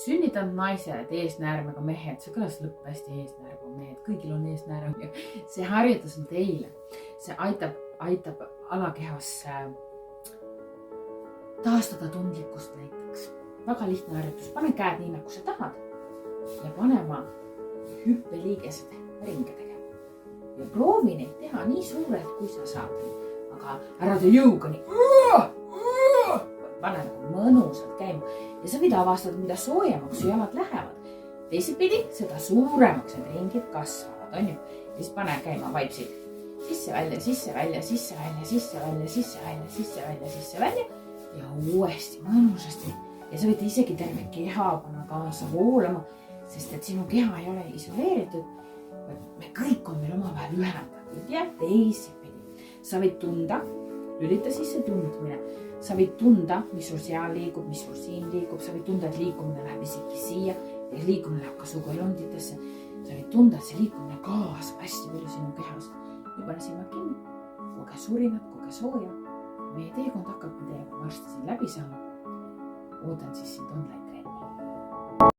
sünnitanud naised, eesnäärmega mehed, see kõlas lõpp hästi, eesnäärmega mehed, kõigil on eesnäärm. See harjutus on teile. See aitab alakehas taastada tundlikkust näiteks. Väga lihtne harjutus. Pane käed nii, nagu sa tahad ja pane oma hüppeliigesed ringe tegema. Ja proovi neid teha nii suured, kui sa saad. Aga ära tee jõuga nii. Pane nagu mõnusalt käima. Ja sa võid avastada, mida soojemaks su jalad lähevad. Teisipidi, seda suuremaks need ringid kasvavad, on ju? Ja siis pane käima vaipsid. Sisse, välja, sisse, välja, sisse, välja, sisse, välja, sisse, välja, sisse, välja, sisse, välja. Ja uuesti mõnusasti. Ja sa võid isegi terve keha panna kaasa voolama, sest et sinu keha ei ole isoleeritud. Me kõik on meil omavahel ühendatud ja teisipidi. Sa võid tunda, lülita sisse tundmine. Sa võid tunda, mis sul seal liigub, mis sul siin liigub. Sa võid tunda, et liikumine läheb isegi siia ja liikumine läheb ka su kõlunditesse. Sa võid tunda, et see liikumine kaasab hästi palju sinu kehas. Ja pane silmad kinni. Koge surinat, koge sooja. Meie teekond hakkab teiega varsti siin läbi saama. Ootan siis sind online.